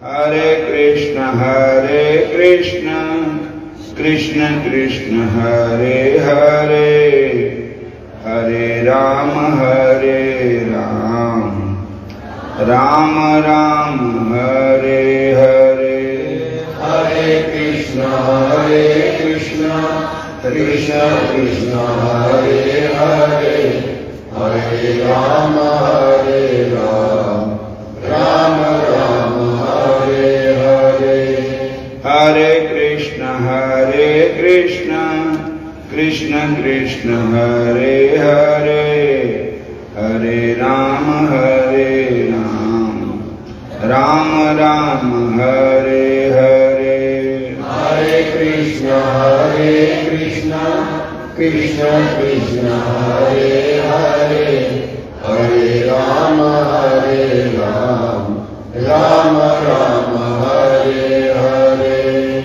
हरे कृष्ण कृष्ण कृष्ण हरे हरे, हरे राम राम राम हरे हरे। हरे कृष्ण कृष्ण कृष्ण हरे हरे, हरे राम राम राम हरे हरे। हरे कृष्ण कृष्ण कृष्ण हरे हरे, हरे राम राम राम हरे हरे। हरे कृष्ण कृष्ण कृष्ण हरे हरे, हरे राम राम राम हरे हरे।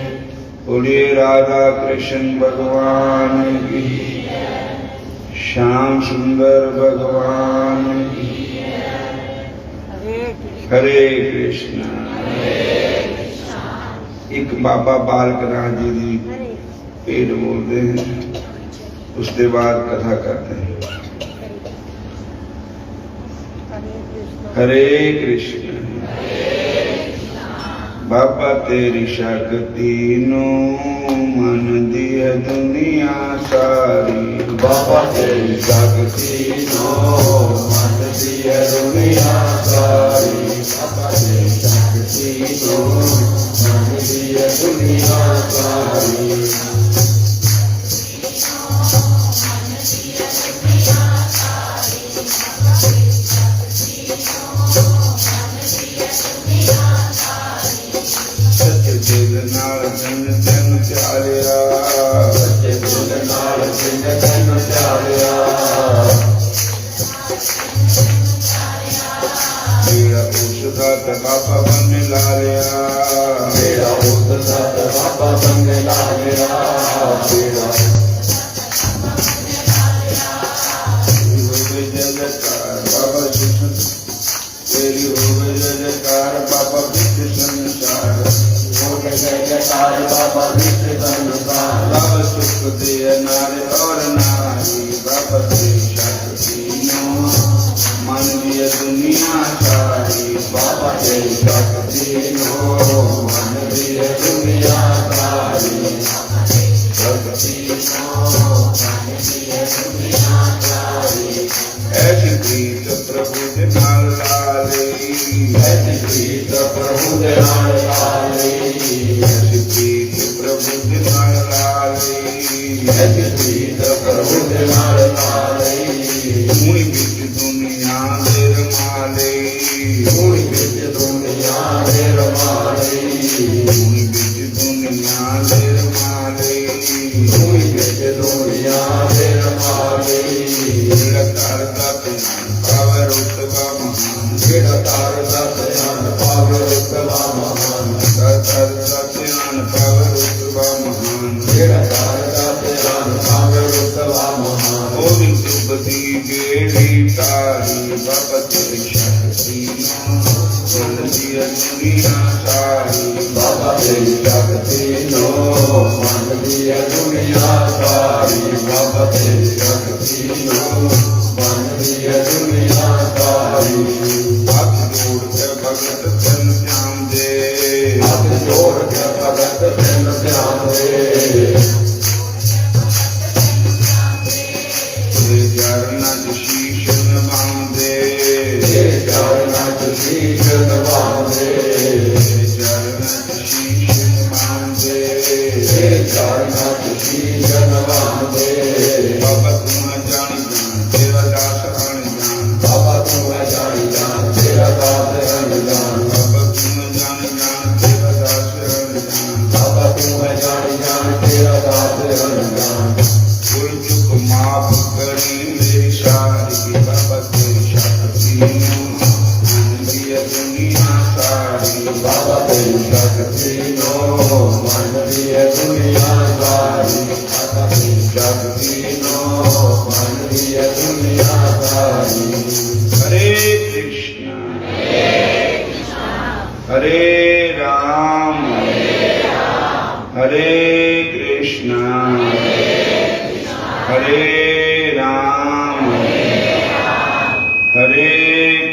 बोलिए राधा कृष्ण भगवान की, श्याम सुंदर भगवान की। हरे कृष्णा। एक बाबा बालक नाथ जी पेट बोलते हैं, उसके बाद कथा करते हैं। हरे कृष्ण। बाबा तेरी शक्ति नो मन दिया दुनिया सारी, बाबा तेरी शक्ति नो मन दिया दुनिया सारी, बाबा तेरी शक्ति नो मन दिया दुनिया सारी। दिल नाल जन जन प्यारिया, सच्चे दिल नाल जन जन प्यारिया, मेरा उसका बाबा बन ला लिया, मेरा उसका बाबा बन ला लिया, मेरा जयकार बाबा कृष्ण तेरी हो गई जयकार बाबा विश्व संसार, जयकार बाबा विश्व संसार। बाबा सुख दिया नारे और नारी, बाबा तेरी शक्ति नो मन दिया दुनिया सारी, बाबा तेरी शक्ति नो मन दिया दुनिया सारी, शक्ति नो मन दिया दुनिया सारी। ऐसी प्रीत प्रभु के नाल लाले, ऐसी प्रीत प्रभु के नाल लाले, ऐसी प्रीत प्रभु के नाल लाले, ऐसी प्रीत प्रभु के नाल लाले। मुई बिच दुनिया दे रमाले, मुई बिच दुनिया दे रमाले, मुई बिच दुनिया दे रमाले, मुई बिच दुनिया दे रमाले। निरतार सत्यनारायण पावर उत्तवा महान, निरतार सत्यनारायण पावर उत्तवा महान, निरतार सत्यनारायण पावर उत्तवा महान, निरतार सत्यनारायण पावर उत्तवा महान। ओम सुपति बेड़ी तारी, बाबा तेरी शक्ति नो मन दिया दुनिया सारी, बाबा तेरी शक्ति नो मन दिया दुनिया सारी, बाबा तेरी शक्ति नो मन दिया दुनिया सारी। हाथ जोड़ के भगत तन श्याम दे, हाथ जोड़ के भगत तन श्याम दे, चरण शीश नवाम दे, चरण शीश नवाम दे, चरण शीश नवाम दे, चरण शीश नवाम दे। बाबा तुम जानी जान तेरा दास अनजान, बाबा तुम जानी जान तेरा दास अनजान, बाबा तुम जानी जान तेरा दास अनजान, बाबा तुम जानी जान तेरा दास अनजान। भूल चूक माफ करी मेरी सारी, बाबा तेरी शक्ति नो मन दिया दुनिया सारी, बाबा तेरी शक्ति नो मन दिया दुनिया सारी, बाबा तेरी शक्ति नो मन दिया दुनिया सारी। हरे कृष्ण हरे राम हरे कृष्णा हरे राम हरे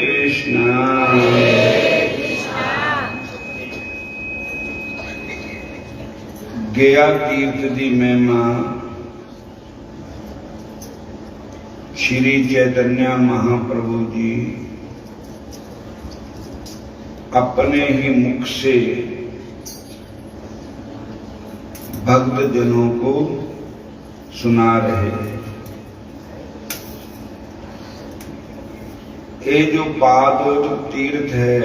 कृष्णा। गया तीर्थ दी महिमा श्री चैतन्य महाप्रभु जी अपने ही मुख से भक्त जनों को सुना रहे हैं। ये जो पाद तीर्थ है,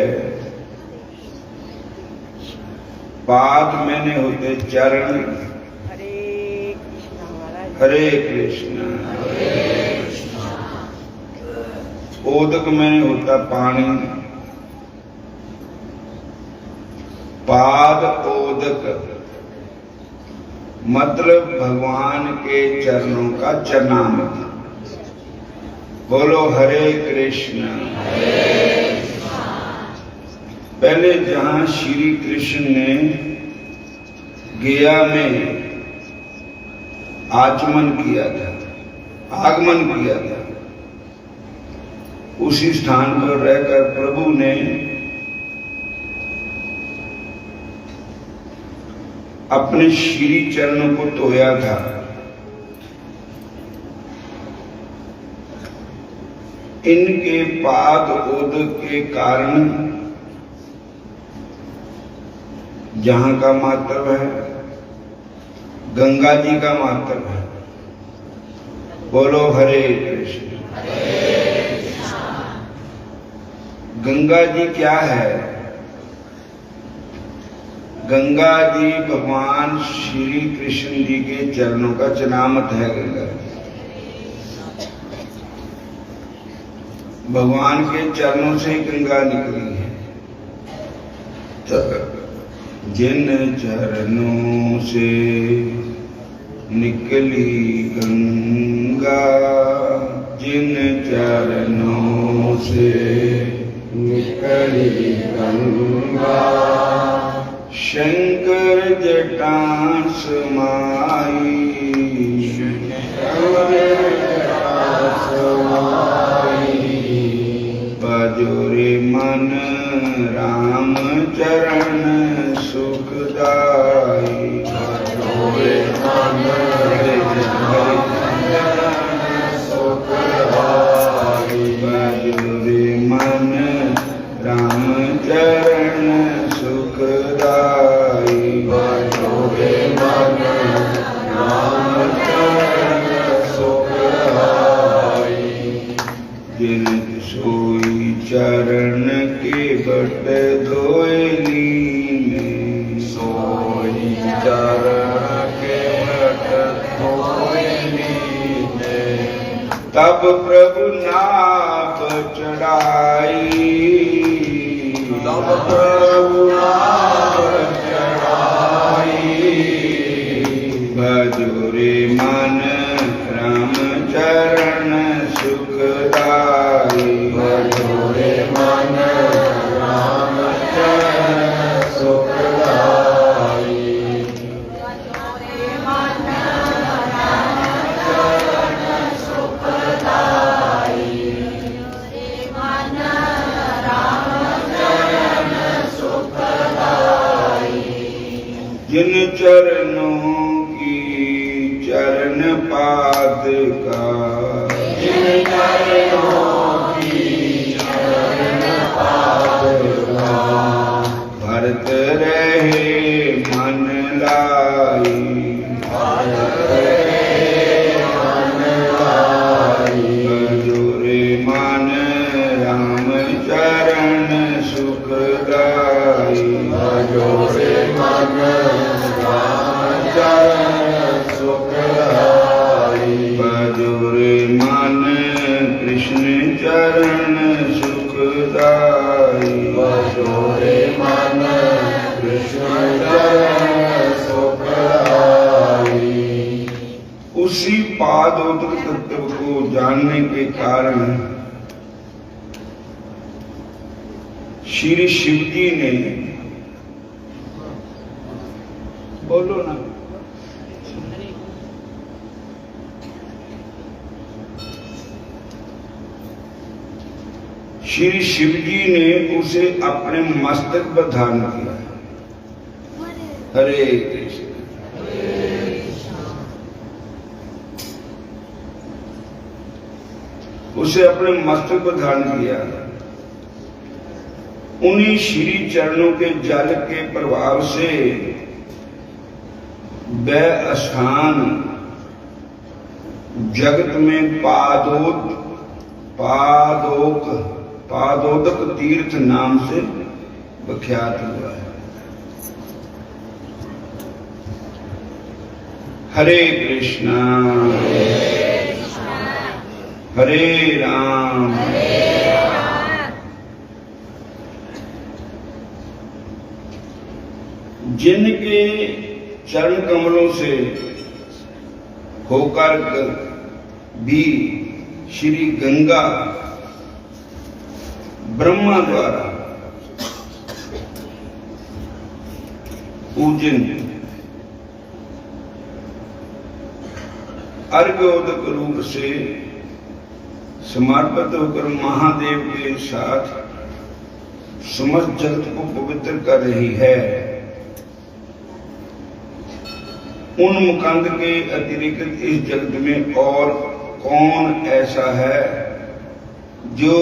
पाद मैंने होते चरण, हरे कृष्ण, ओदक मैंने होता पानी, पाद ओदक मतलब भगवान के चरणों का चरणामृत। बोलो हरे कृष्ण। पहले जहां श्री कृष्ण ने गया में आचमन किया था, आगमन किया था, उसी स्थान पर रहकर प्रभु ने अपने श्री चरणों को धोया था। इनके पाद ओदक के कारण जहां का महत्व है, गंगा जी का महत्व है। बोलो हरे कृष्ण। गंगा जी क्या है? गंगा जी भगवान श्री कृष्ण जी के चरणों का चरणामृत है। गंगा भगवान के चरणों से ही गंगा निकली है। जिन चरणों से निकली गंगा, जिन चरणों से निकली गंगा, शंकर जटा समाई, बजोरे मन राम चरण सुखदाई, बजोरे मन सुखदाई, बजोरे मन राम चरण सुखदाई, बजोरे मन राम चरण सुखदाई। जिन सोई चरण के बट धोयली में, सोई चरण के बट धोयली में, तब प्रभु नाभ चढ़ाई, तब प्रभु नाभ चढ़ाई, भजोरे मन राम चरण सुखदाई, बजोरे मन राम चरण सुखदाई, जिन चरणों की चरण पाद का, जिन चरणों की चरण पाद का, भरत रहे मन लाई, भरत रहे मन लाई, बजोरे मन राम चरण सुखदाई, बजोरे मन राम चरण सुखदाई, बजोरे मन कृष्ण चरण सुखदाई, बजोरे मन कृष्ण चरण सुखदाई। उसी पादोदक तत्व को जानने के कारण श्री शिव जी ने बोलो ना। श्री शिव जी ने उसे अपने मस्तक पर धारण किया। हरे कृष्ण। उसे अपने मस्तक पर धारण किया। उन्हीं श्री चरणों के जल के प्रभाव से वह स्थान जगत में पादोदक तीर्थ नाम से विख्यात हुआ है। हरे कृष्णा हरे राम जिनके चरण कमलों से होकर भी श्री गंगा ब्रह्मा द्वारा पूजन अर्घ्योदक रूप से समर्पित होकर महादेव के साथ समस्त जगत को पवित्र कर रही है, उन मुकंद के अतिरिक्त इस जगत में और कौन ऐसा है जो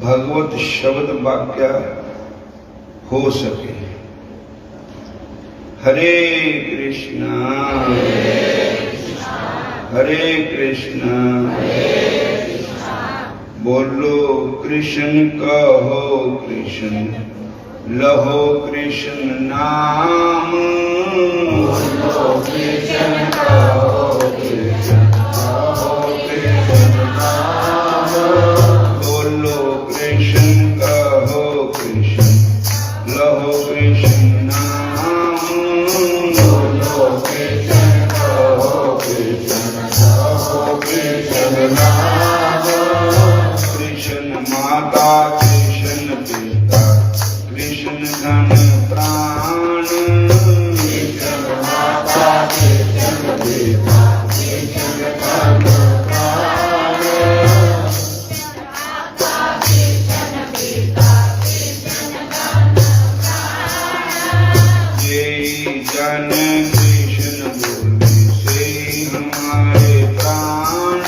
भगवत शब्द वाक्य हो सके। हरे कृष्णा हरे कृष्णा बोलो कृष्ण कहो कृष्ण लहो कृष्ण नाम। बोलो कृष्ण कहो कृष्ण लहो कृष्ण नाम। बोलो कृष्ण कहो कृष्ण लहो कृष्ण नाम। बोलो कृष्ण कहो कृष्ण लहो कृष्ण नाम। कृष्ण माता कृष्ण पिता कृष्ण धन प्राण। कृष्ण माता कृष्ण पिता कृष्ण धन प्राण। जय जन कृष्ण बोले से हमारे प्राण।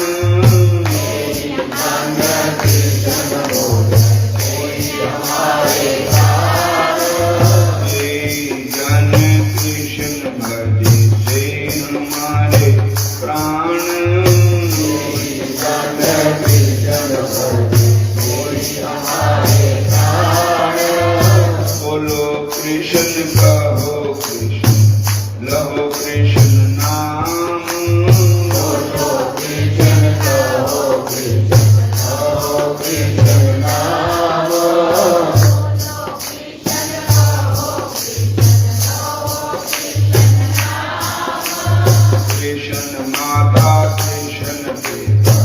कृष्ण बोले कोई हमारे प्राण। जय जन कृष्ण भजे से हमारे प्राण। कृष्ण भजे कोई हमारे प्राण। बोलो कृष्ण कहो कृष्ण लहो कृष्ण नाम। बोलो कृष्ण कहो कृष्ण लहो कृष्ण नाम। कृष्ण माता कृष्ण पिता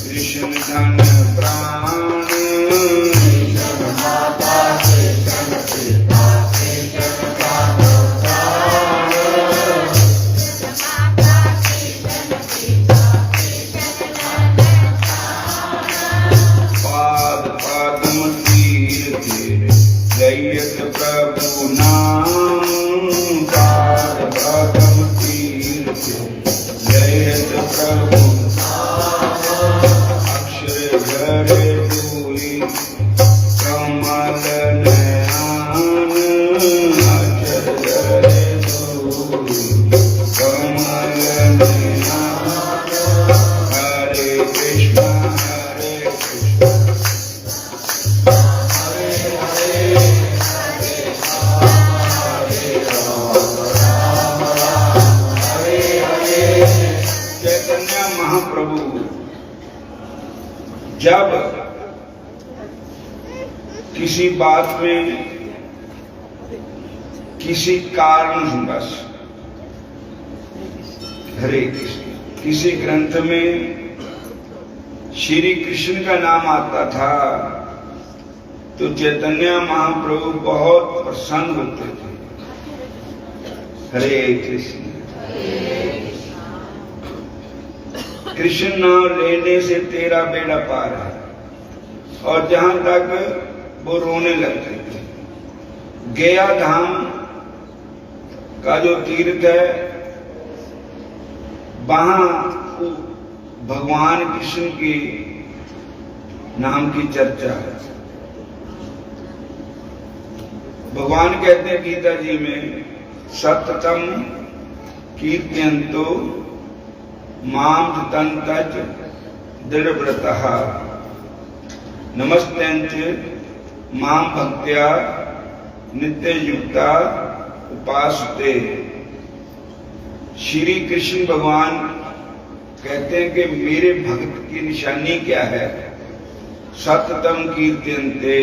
कृष्ण धन प्राण। कृष्ण माता कृष्ण पिता कृष्ण धन प्राण। पाद पद्म तीर जयत प्रभु नाम। पाद पद्म तीर जयत प्रभु अक्षर धरे दूरी कमल नयन। अक्षर धरे दूरी कमल नयन। हरे कृष्ण हरे कृष्ण चैतन्य महाप्रभु जब किसी बात में किसी कारण बस हरे कृष्ण किसी ग्रंथ में श्री कृष्ण का नाम आता था तो चैतन्य महाप्रभु बहुत प्रसन्न होते थे। हरे कृष्ण। कृष्ण नाम लेने से तेरा बेड़ा पार है। और जहां तक वो रोने लगते थे, गया धाम का जो तीर्थ है, वहां भगवान कृष्ण की नाम की चर्चा है। भगवान कहते हैं गीता जी में, सततम कीर्तयन्तो माम तंतज दृढ़व्रतः नमस्तेंच माम भक्त्या नित्य युक्ता उपासते। श्री कृष्ण भगवान कहते हैं कि मेरे भक्त की निशानी क्या है? सततम कीर्तयन्ते,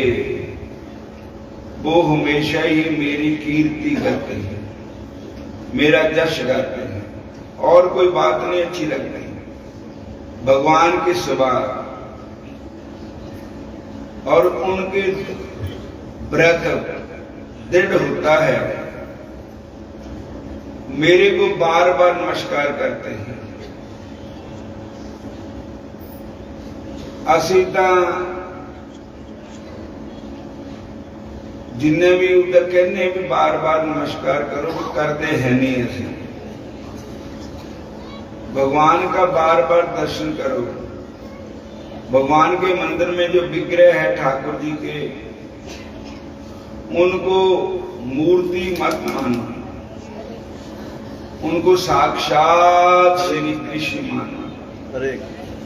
वो हमेशा ही मेरी कीर्ति करते हैं, मेरा जश गाते हैं, और कोई बात नहीं अच्छी लगती भगवान के सिवा। और उनके व्रत दृढ़ होता है, मेरे को बार बार नमस्कार करते हैं। ਅਸੀਂ ਤਾਂ जिन्हें भी उधर कहने भी बार बार नमस्कार करो, वो करते हैं नहीं। ऐसे भगवान का बार बार दर्शन करो। भगवान के मंदिर में जो विग्रह है ठाकुर जी के, उनको मूर्ति मत मानो, उनको साक्षात श्री कृष्ण मानो।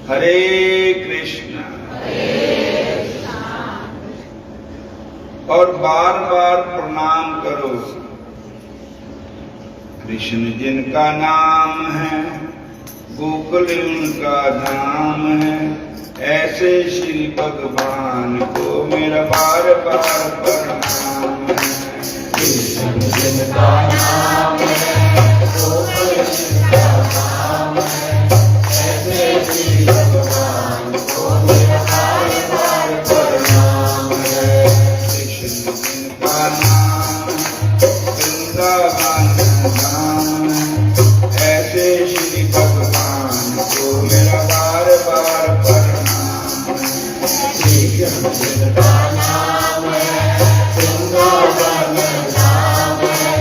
हरे कृष्ण। और बार बार प्रणाम करो। कृष्ण जिनका नाम है, गोकुल उनका धाम है, ऐसे श्री भगवान को मेरा बार बार प्रणाम है। कृष्ण जिनका नाम है, गोकुल उनका धाम है, ऐसे श्री भगवान को मेरा बार बार प्रणाम है। कृष्ण जिनका नाम वृंदावन धाम है, ऐसे श्री भगवान को मेरा बार बार प्रणाम है। कृष्ण जिनका नाम है, वृंदावन धाम है,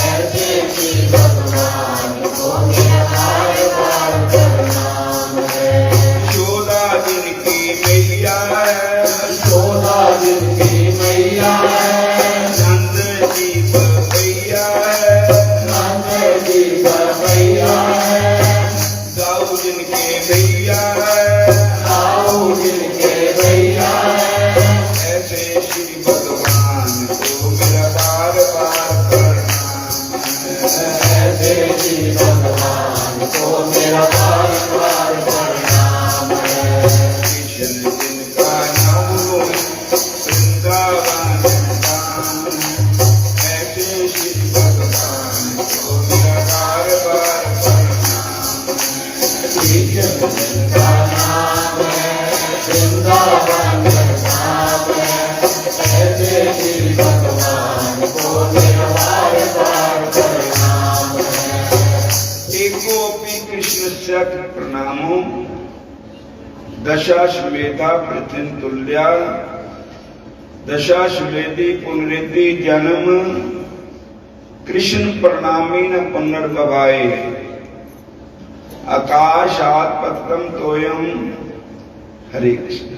ऐसे श्री भगवान को मेरा बार बार प्रणाम है। यशोदा जिनकी मैया है, यशोदा जिनकी मैया है, नंद जी भैया है, नंद जी भैया है, दाऊ जिनके भैया है, दाऊ जिनके भैया है, ऐसे श्री भगवान को मेरा बार बार प्रणाम है। ऐसे श्री भगवान को मेरा बार बार प्रणाम है। कृष्ण जिनका नाम वृंदावन धाम है, ऐसे श्री भगवान को मेरा बार बार प्रणाम है। कृष्ण जिनका नाम है, वृंदावन धाम है, ऐसे श्री भगवान को मेरा बार बार प्रणाम है। एकोपि कृष्ण सख प्रणामो दशाश्वेता पृथ्वी तुल्या। दशाश्वेदी पुनरिति जन्म, कृष्ण प्रणामी न पुनर्भवाए। आकाशात् पतितं तोयम। हरे कृष्ण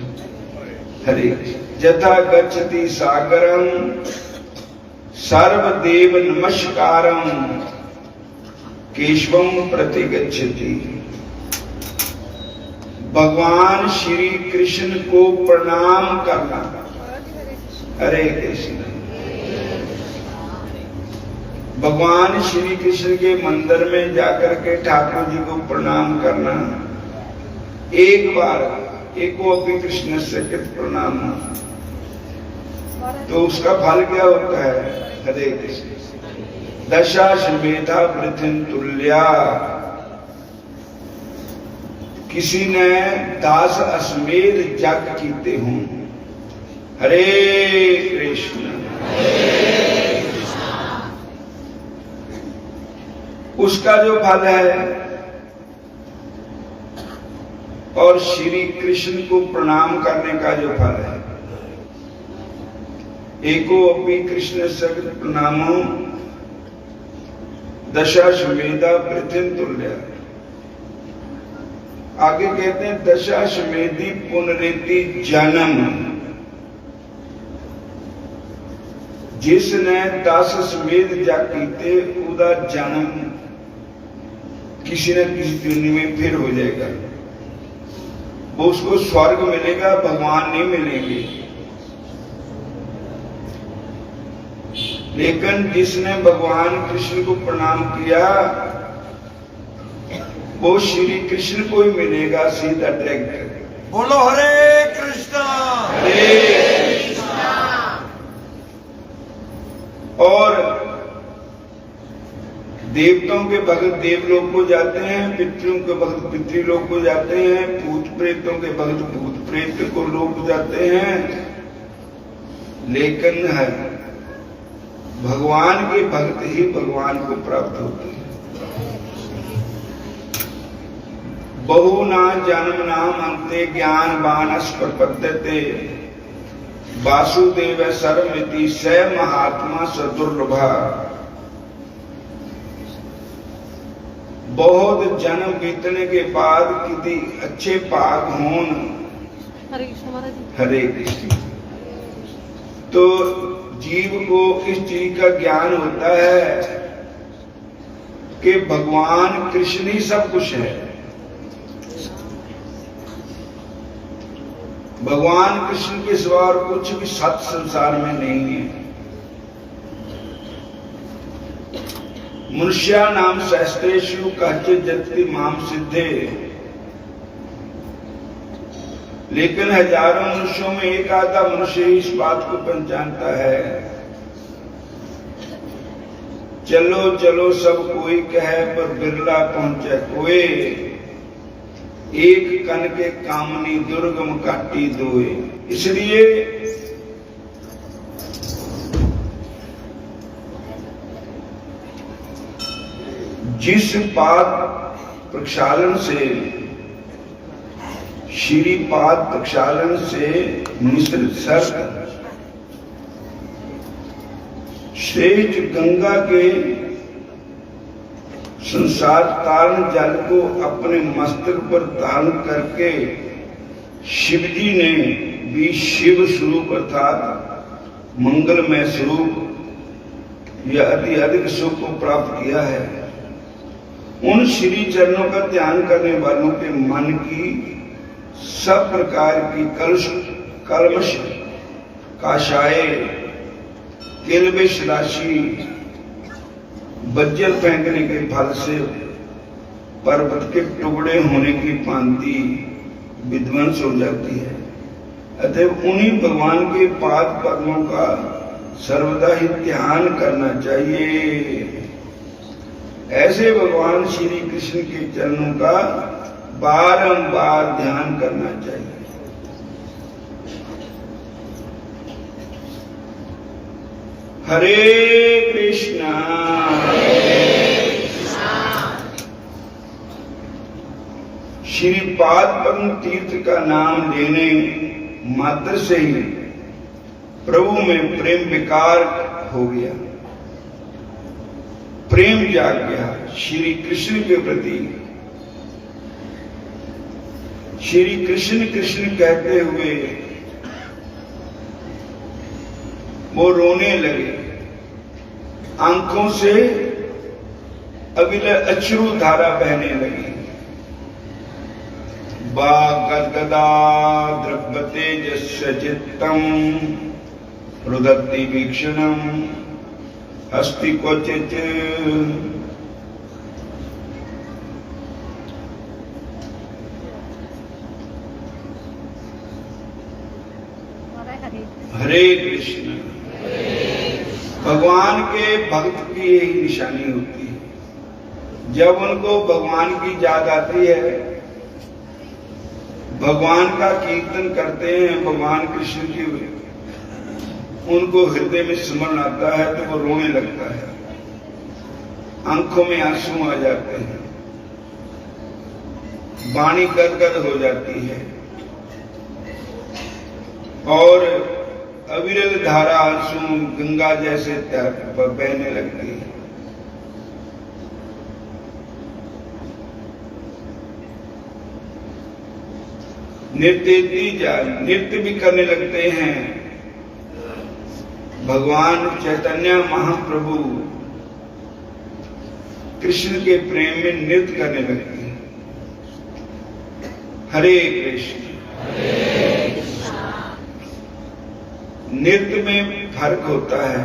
हरे कृष्ण। यथा गच्छति सागरम सर्वदेव नमस्कारम केशवम प्रति गच्छति। भगवान श्री कृष्ण को प्रणाम करना। हरे कृष्ण। भगवान श्री कृष्ण के मंदिर में जाकर के ठाकुर जी को प्रणाम करना। एक बार एकोपि कृष्ण से प्रणाम, तो उसका फल क्या होता है? हरे कृष्ण। दशाश्वेता पृथ्वी तुल्या। किसी ने 10 अश्वेत जग कीते हों। हरे कृष्ण। उसका जो फल है, और श्री कृष्ण को प्रणाम करने का जो फल है, एको अपि कृष्ण सगत प्रणामो दशाश्वमेधा पृथ्वी तुल्य। आगे कहते हैं दशाश्वमेधी पुनरेति जन्म। जिसने 10 अश्वमेध जा कीते उदा जन्म किसी न किसी दुनिया में फिर हो जाएगा। वो उसको स्वर्ग मिलेगा, भगवान नहीं मिलेंगे। लेकिन जिसने भगवान कृष्ण को प्रणाम किया वो श्री कृष्ण को ही मिलेगा सीधा डायरेक्ट। बोलो हरे कृष्णा हरे कृष्णा। और देवताओं के भक्त देवलोक को जाते हैं, पितरों के भक्त पितृलोक को जाते हैं, भूत प्रेतों के भक्त भूत प्रेत को लोक जाते हैं। लेकिन है भगवान के भक्त ही भगवान को प्राप्त होते हैं। बहुना जन्म नाम अंते ज्ञान बानस प्रपद्यते वासुदेव सर्वमिति स महात्मा सदुर्लभा। बहुत जन्म बीतने के बाद किसी अच्छे पाक होन, हरे कृष्ण महाराज जी। हरे कृष्ण, तो जीव को इस चीज का ज्ञान होता है कि भगवान कृष्ण ही सब कुछ है। भगवान कृष्ण के सिवा और कुछ भी सत संसार में नहीं है। मनुष्या नाम सहस्त्रेषु कश्चित् जगति माम सिद्धे। लेकिन हजारों मनुष्यों में एक आधा मनुष्य इस बात को पहचानता है। चलो चलो सब कोई कहे पर बिरला पहुंचे कोई। एक कन के कामनी दुर्गम काटी दोए। इसलिए जिस पाद प्रक्षालन से श्रीपाद प्रक्षालन से मिश्रित सर्प श्रेष्ठ गंगा के संसार तारण जल को अपने मस्तक पर धारण करके शिवजी ने भी शिव स्वरूप अर्थात मंगलमय स्वरूप या अति अधिक सुख को प्राप्त किया है। उन श्री चरणों का ध्यान करने वालों के मन की सब प्रकार की कलमश काशाए किलबिश राशि बज्जर फेंकने के फल से पर्वत के टुकड़े होने की भांति विध्वंस हो जाती है। अतः उन्हीं भगवान के पाद पद्मों का सर्वदा ही ध्यान करना चाहिए। ऐसे भगवान श्री कृष्ण के चरणों का बारंबार ध्यान करना चाहिए। हरे कृष्णा श्रीपाद पद्म तीर्थ का नाम लेने मात्र से ही प्रभु में प्रेम विकार हो गया, प्रेम जाग गया श्री कृष्ण के प्रति। श्री कृष्ण कृष्ण कहते हुए वो रोने लगे, आंखों से अविरल अश्रु धारा बहने लगी। गदगदा द्रव्यते जस्य चित्तम रुदत्ति वीक्षणम हस्ति क्वचित्। हरे कृष्ण। भगवान के भक्त की यही निशानी होती है। जब उनको भगवान की याद आती है, भगवान का कीर्तन करते हैं, भगवान कृष्ण की उनको हृदय में स्मरण आता है तो वो रोने लगता है। आंखों में आंसू आ जाते हैं, वाणी गदगद हो जाती है और अविरल धारा आंसू गंगा जैसे तट पर बहने लगती है। नृत्य भी करने लगते हैं। भगवान चैतन्य महाप्रभु कृष्ण के प्रेम में नृत्य करने लगते हैं। हरे कृष्ण। नृत्य में फर्क होता है।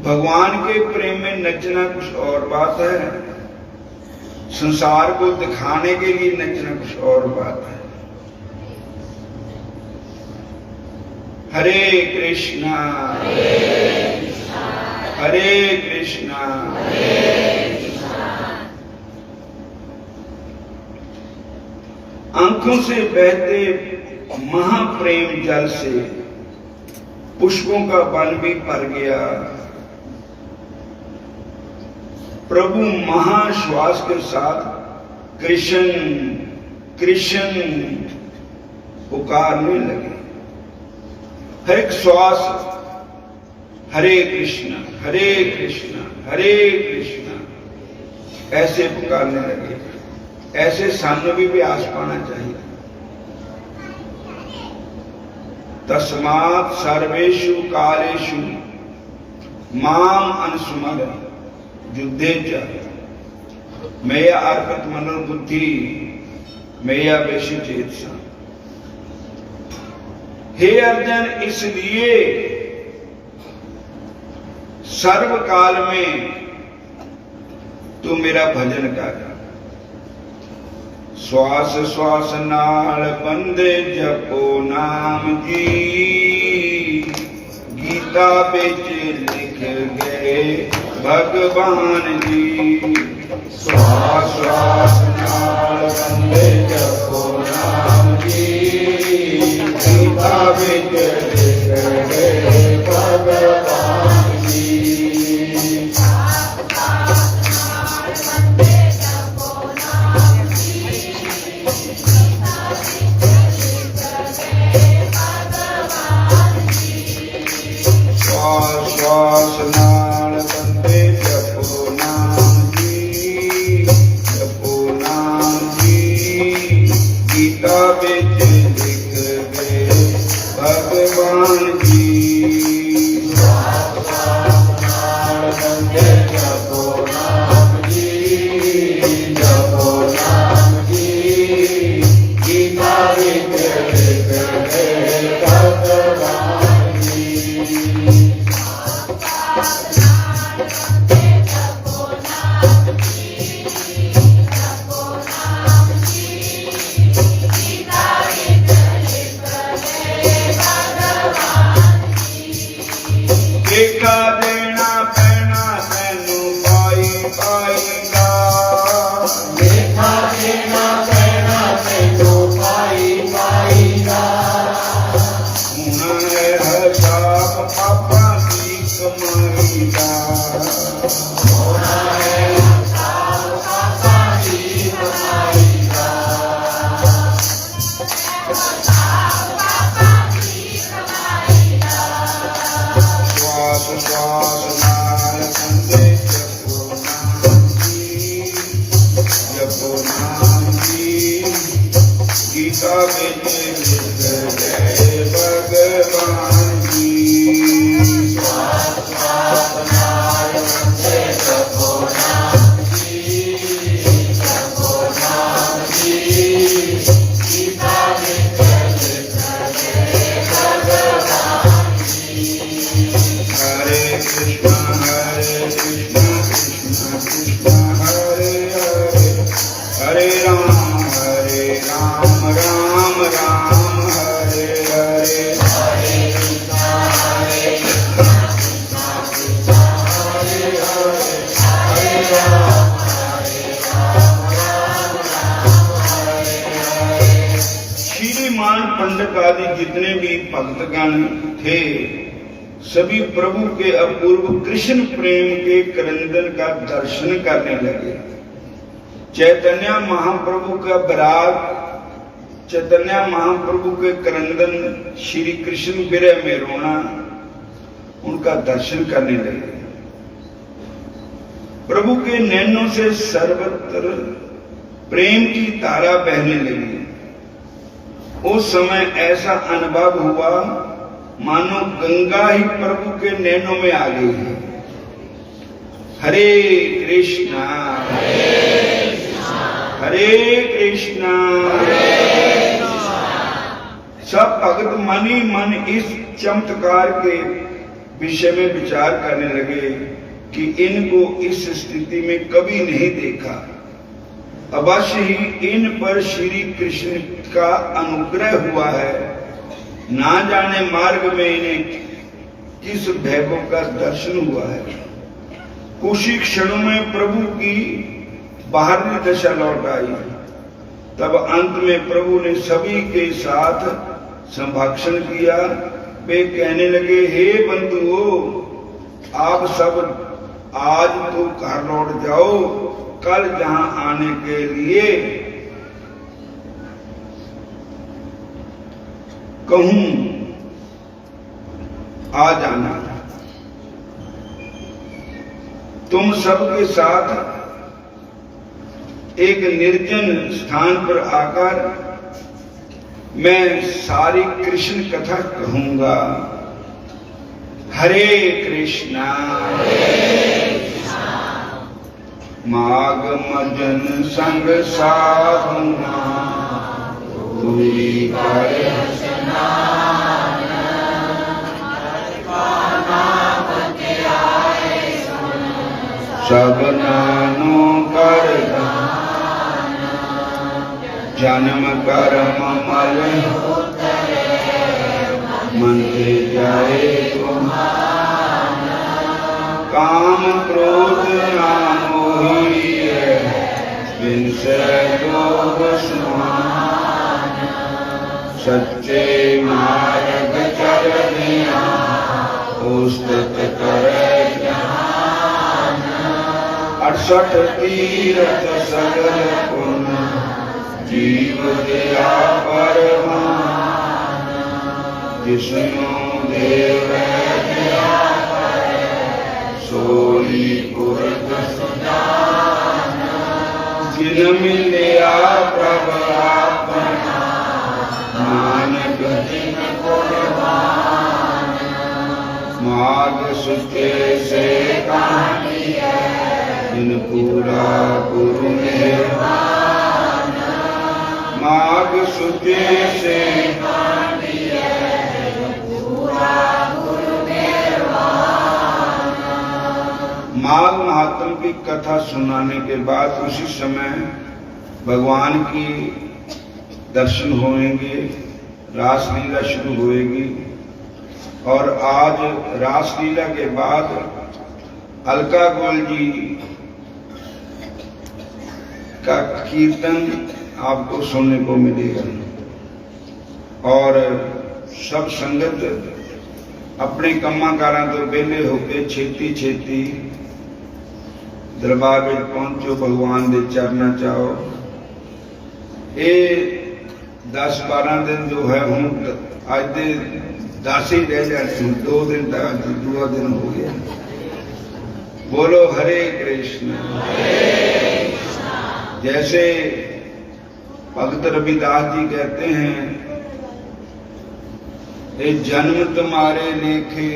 भगवान के प्रेम में नचना कुछ और बात है, संसार को दिखाने के लिए नचना कुछ और बात है। हरे कृष्णा हरे कृष्णा। आंखों से बहते महाप्रेम जल से पुष्पों का वन भी भर गया। प्रभु महाश्वास के साथ कृष्ण कृष्ण पुकारने लगे। हर एक श्वास हरे कृष्ण हरे कृष्ण हरे कृष्ण ऐसे पुकारने लगे। ऐसे सामने भी अभ्यास पाना चाहिए। तस्मात् सर्वेषु कालेषु माम अनुस्मर युद्धे च मया अर्पित मनोबुद्धि मया वेशी चेतसा। हे अर्जुन, इसलिए सर्वकाल में तू मेरा भजन कर। श्वास श्वास नाल बंदे जपो नाम जी, गीता बिच लिख गए भगवान जी। श्वास श्वास नाल बंदे जपो नाम जी, गीता बिच लिख गए भगवान जी। श्वास नाल बंदे जपो नाम जी, जपो नाम जी, गीता बिच लिख गए भगवान जी। श्वास नाल बंदे जपो नाम जी, जपो नाम जी, गीता बिच लिख गए भगवान जी। देखा देना पैना तैनू पाई पाईगा, देखा देना पैना तैनू पाई पाईगा। हुण है हिसाब पापा की कमाई का, होना है हिसाब पापा की कमाई का। श्वास श्वास नाल बंदे जपो नाम जी, जपो नाम जी, गीता बिच लिख गए भगवान जी। श्वास श्वास नाल बंदे जपो नाम जी, जपो नाम जी, गीता बिच लिख गए भगवान जी। हरे कृष्णा कृष्णा कृष्णा हरे हरे, हरे राम राम राम हरे हरे। हरे कृष्णा कृष्णा कृष्णा हरे हरे, हरे राम राम हरे हरे। श्रीमान पंडित आदि जितने भी भक्तगण थे सभी प्रभु के अपूर्व कृष्ण प्रेम के क्रंदन का दर्शन करने लगे। चैतन्य महाप्रभु का विराग, चैतन्य महाप्रभु के क्रंदन, श्री कृष्ण विरह में रोना, उनका दर्शन करने लगे। प्रभु के नैनों से सर्वत्र प्रेम की धारा बहने लगी। उस समय ऐसा अनुभव हुआ मानो गंगा ही प्रभु के नैनों में आ गई है। हरे कृष्णा हरे कृष्णा। सब भक्त मन ही मन इस चमत्कार के विषय में विचार करने लगे कि इनको इस स्थिति में कभी नहीं देखा। अवश्य ही इन पर श्री कृष्ण का अनुग्रह हुआ है। ना जाने मार्ग में इन्हें किस भैभव का दर्शन हुआ है। कुछ ही क्षणों में प्रभु की बाहरी दशा लौट आई। तब अंत में प्रभु ने सभी के साथ संभाषण किया। वे कहने लगे, हे बंधुओं, आप सब आज तो घर लौट जाओ, कल जहां आने के लिए कहूं आ जाना। तुम सबके साथ एक निर्जन स्थान पर आकर मैं सारी कृष्ण कथा कहूंगा। हरे कृष्णा। माघ मजन संग साधुना तुई कर सब नानो कर जन्म कर्म मल मन के जाए काम क्रोध नाम सच्चे मार्ग चरनिया उस्तत करे 68 तीरथ सगल पुण्य जीव दया परमान जिसनो देव दया सोई पुरख जिन मिलिया प्रभ आपना नानक जिन कुर्बान मार्ग सुचे से कहानी जिन पूरा गुरु निर्वाण मार्ग सुचे से माघ महात्म की कथा सुनाने के बाद उसी समय भगवान की दर्शन होंगे, रासलीला शुरू होएगी। और आज रासलीला के बाद अलका गोल जी का कीर्तन आपको सुनने को मिलेगा। और सब संगत अपने कम्माकारां तो वेले होके छेती छेती दरबार में पहुंचो, भगवान दे चरना चाहो। ये 10-12 दिन जो है हूं आज दे 10 ही रह जाते, 2 दिन तक 2 दिन हो गया। बोलो हरे कृष्ण। जैसे भगत रविदास जी कहते हैं, ए जन्म तुम्हारे लेखे,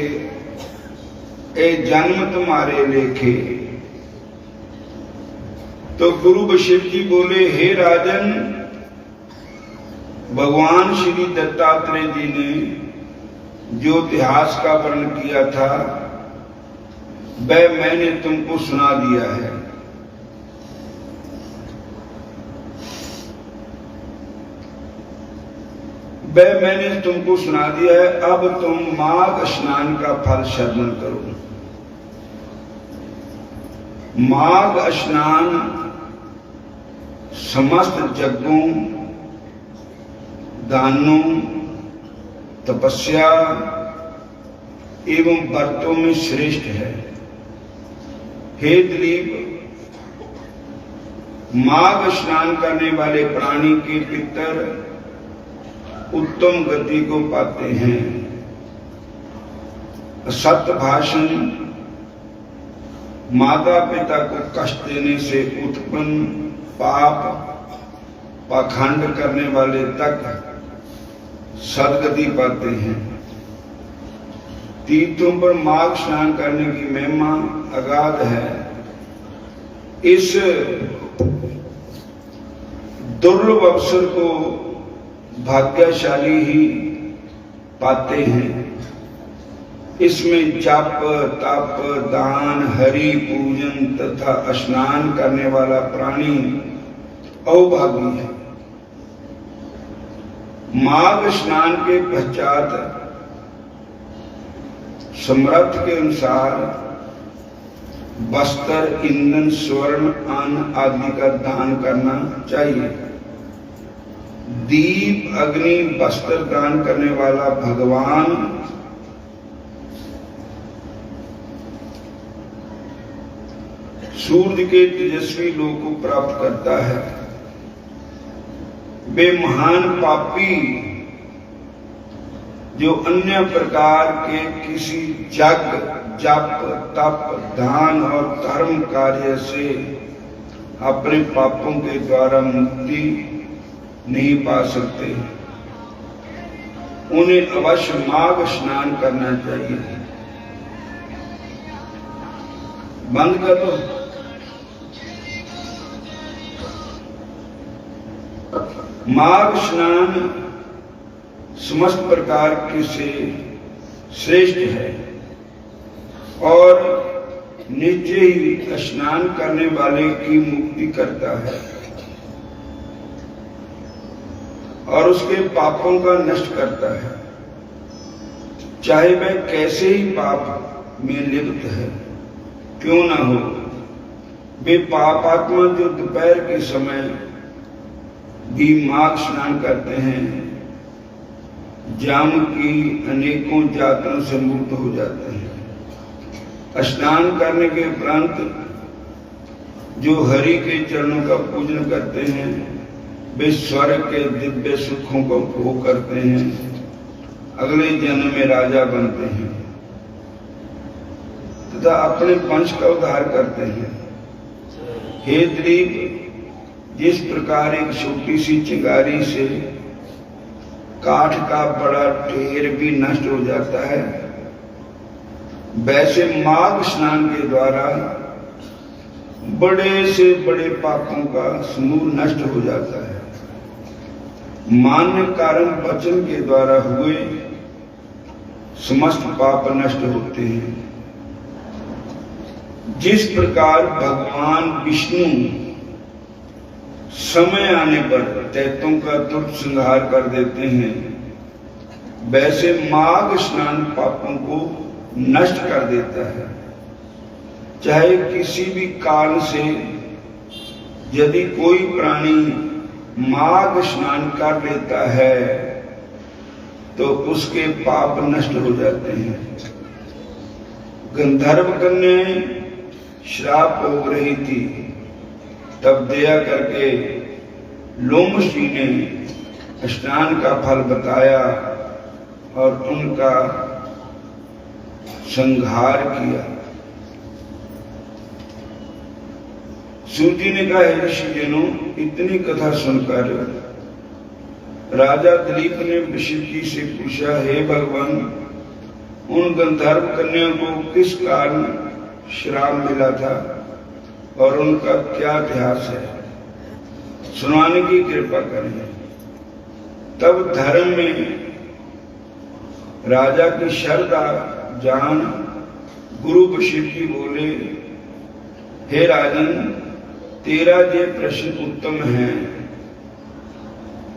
ए जन्म तुम्हारे लेखे। तो गुरु वशिष्ठ जी बोले, हे राजन, भगवान श्री दत्तात्रेय जी ने जो इतिहास का वर्णन किया था वह मैंने तुमको सुना दिया है। वह मैंने तुमको सुना दिया है। अब तुम माघ स्नान का फल श्रवण करो। माघ स्नान समस्त यज्ञों, दानों, तपस्या, एवं व्रतों में श्रेष्ठ है। हे दिलीप, माघ स्नान करने वाले प्राणी के पितर उत्तम गति को पाते हैं। असत्य भाषण, माता पिता को कष्ट देने से उत्पन्न पाप, पाखंड करने वाले तक सदगति पाते हैं। तीर्थों पर माघ स्नान करने की महिमा अगाध है। इस दुर्लभ अवसर को भाग्यशाली ही पाते हैं। इसमें जप, तप, दान, हरि पूजन तथा स्नान करने वाला प्राणी अभागी है। माघ स्नान के पश्चात समर्थ के अनुसार वस्त्र, ईंधन, स्वर्ण, अन्न आदि का दान करना चाहिए। दीप, अग्नि, वस्त्र दान करने वाला भगवान सूर्य के तेजस्वी लोक को प्राप्त करता है। वे महान पापी जो अन्य प्रकार के किसी यज्ञ, जप, तप, दान और धर्म कार्य से अपने पापों के द्वारा मुक्ति नहीं पा सकते, उन्हें अवश्य माघ स्नान करना चाहिए। बंद कर दो। माघ स्नान समस्त प्रकार के से श्रेष्ठ है और निश्चय ही स्नान करने वाले की मुक्ति करता है और उसके पापों का नष्ट करता है, चाहे वह कैसे ही पाप में लिप्त है क्यों न हो। वे पापात्मा जो दोपहर के समय भी माघ स्नान करते हैं, जाम की अनेकों जातों से मुक्त हो जाते हैं। स्नान करने के उपरांत जो हरि के चरणों का पूजन करते हैं, वे स्वर्ग के दिव्य सुखों को भोग करते हैं, अगले जन्म में राजा बनते हैं तथा अपने वंश का उद्धार करते हैं। हे दिलीप, जिस प्रकार एक छोटी सी चिंगारी से काठ का बड़ा ढेर भी नष्ट हो जाता है, वैसे माघ स्नान के द्वारा बड़े से बड़े पापों का समूह नष्ट हो जाता है। मान्य कारण वचन के द्वारा हुए समस्त पाप नष्ट होते हैं। जिस प्रकार भगवान विष्णु समय आने पर दैत्यों का तुरंत संहार कर देते हैं, वैसे माघ स्नान पापों को नष्ट कर देता है। चाहे किसी भी कारण से यदि कोई प्राणी माघ स्नान कर लेता है तो उसके पाप नष्ट हो जाते हैं। गंधर्व कन्या श्राप हो रही थी, तब दया करके लोमश जी ने स्नान का फल बताया और उनका संहार किया। सूत जी ने कहा, हे ऋषिजनों, इतनी कथा सुनकर राजा दिलीप ने वशिष्ठ जी से पूछा, हे भगवान, उन गंधर्व कन्या को किस कारण श्राप मिला था और उनका क्या इतिहास है, सुनाने की कृपा करें। तब धर्म में राजा की श्रद्धा जान गुरु वशिष्ठ जी बोले, हे राजन, तेरा ये प्रश्न उत्तम है।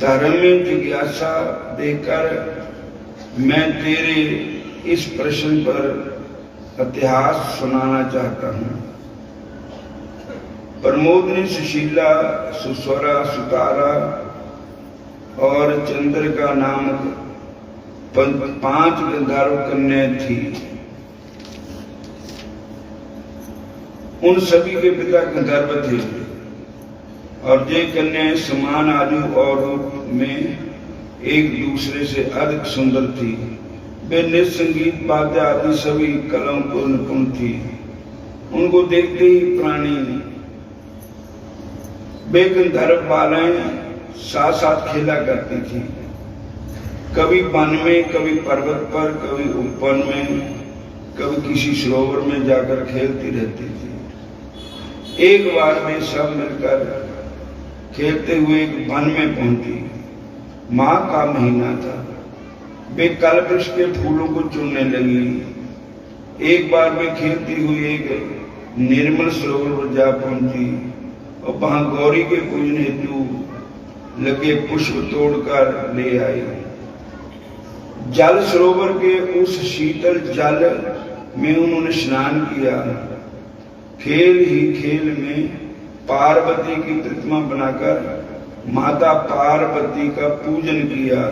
धर्म में जिज्ञासा देकर मैं तेरे इस प्रश्न पर इतिहास सुनाना चाहता हूं। प्रमोदनी, सुशीला, सुस्वरा, सुतारा और चंद्रिका नामक 5 गंधर्व कन्या थी। उन सभी के पिता गंधर्व थे और ये कन्याएं समान आयु और रूप में एक दूसरे से अधिक सुंदर थी। वे नृत्य, संगीत, वाद्य आदि सभी कलाओं को निपुण थी। उनको देखते ही प्राणी वे गंधर्व बालाएं साथ साथ खेला करती थी, कभी वन में, कभी पर्वत पर, कभी उपवन में, कभी किसी सरोवर में जाकर खेलती रहती थी। एक बार वे सब मिलकर खेलते हुए एक वन में पहुंची। माह का महीना था। वे कल्पवृक्ष के फूलों को चुनने लगी। एक बार वे खेलती हुई एक निर्मल सरोवर पर जा पहुंची और वहां गौरी के पूजन हेतु लगे पुष्प तोड़कर ले आई। जल सरोवर के उस शीतल जल में उन्होंने स्नान किया। खेल ही खेल में पार्वती की प्रतिमा बनाकर माता पार्वती का पूजन किया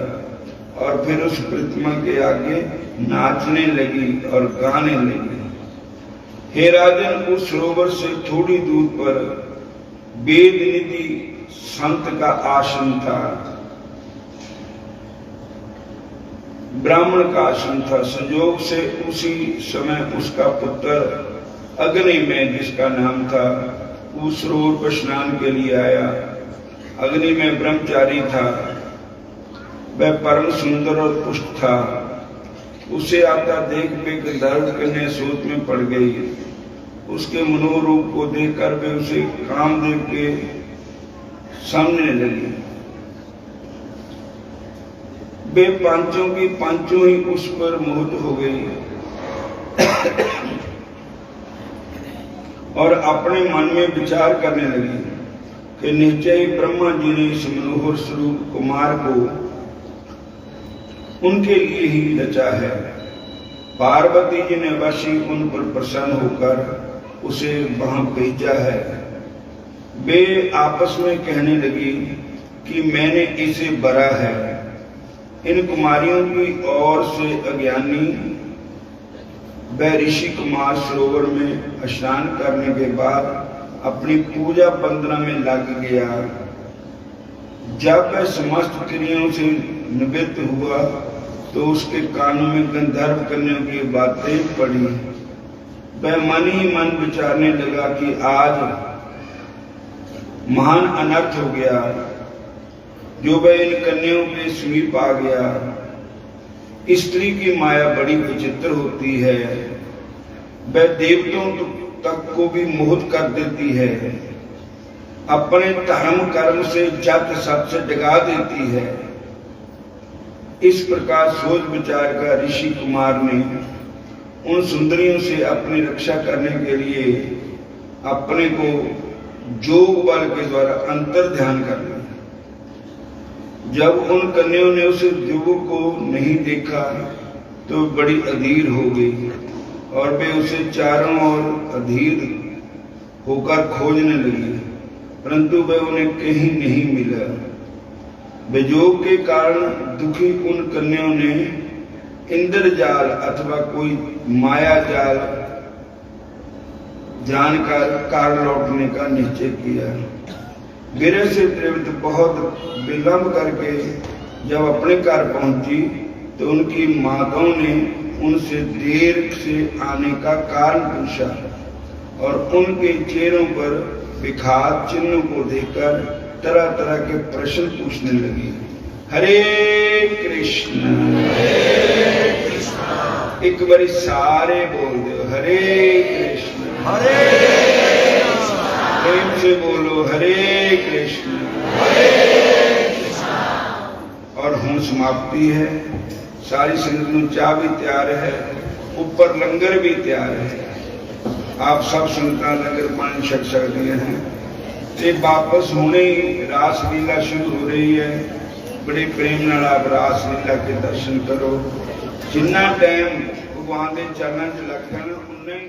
और फिर उस प्रतिमा के आगे नाचने लगी और गाने लगी। हे राजन, उस सरोवर से थोड़ी दूर पर वेदनिधि संत का आश्रम था, ब्राह्मण का आश्रम था। संयोग से उसी समय उसका पुत्र अग्निमय, जिसका नाम था, उस सरोवर पर स्नान के लिए आया। अग्निमय ब्रह्मचारी था। वह परम सुंदर और पुष्ट था। उसे आता देख वे गंधर्व कन्या सोच में पड़ गई। उसके मनोरूप को देखकर वे उसे कामदेव के सामने लगी। वे पांचों की पांचों ही उस पर मोहित हो गई और अपने मन में विचार करने लगी कि निश्चय ही ब्रह्मा जी ने इस मनोहर स्वरूप कुमार को उनके लिए ही रचा है। पार्वती जी ने अवश्य उन पर प्रसन्न होकर उसे वहां भेजा है। वे आपस में कहने लगी कि मैंने इसे बरा है। इन कुमारियों की ओर से अज्ञानी वह ऋषि कुमार सरोवर में स्नान करने के बाद अपनी पूजा वंदना में लग गया। जब वह समस्त क्रियाओं से निवृत्त हुआ तो उसके कानों में गंधर्व कन्याओं की बातें पड़ी। वह मन ही मन विचारने लगा कि आज महान अनर्थ हो गया जो वह इन कन्याओं के समीप आ गया। स्त्री की माया बड़ी विचित्र होती है। वह देवताओं तक को भी मोहित कर देती है। अपने धर्म कर्म से जत सबसे जगा देती है। इस प्रकार सोच विचार कर ऋषि कुमार ने उन सुंदरियों से अपनी रक्षा करने के लिए अपने को जोग बल के द्वारा अंतर ध्यान कर लिया। जब उन कन्याओं ने उस युवक को नहीं देखा तो बड़ी अधीर हो गई और वे उसे चारों ओर अधीर होकर खोजने लगी, परंतु वह उन्हें कहीं नहीं मिला। वियोग के कारण दुखी उन कन्याओं ने इंद्रजाल अथवा कोई माया जाल जानकर कार लौटने का निश्चय किया। गिरे से त्रिवृत बहुत विलंब करके जब अपने घर पहुंची तो उनकी माताओं ने उनसे देर से आने का कारण पूछा और उनके चेहरों पर विघात चिन्हों को देखकर तरह तरह के प्रश्न पूछने लगी। हरे कृष्ण, एक बारी सारे बोल दो हरे कृष्ण, हरे प्रेम से बोलो हरे कृष्ण, और हों समाप्ति है। सारी संगत में चाय भी तैयार है, ऊपर लंगर भी तैयार है। आप सब संगतां लंगर पानी छक सकते हैं। ये वापस होने ही रासलीला शुरू हो रही है। बड़े प्रेम नाल आप रासलीला के दर्शन करो। जिन्ना टाइम भगवान के चरणों च लगता है उन्ना ही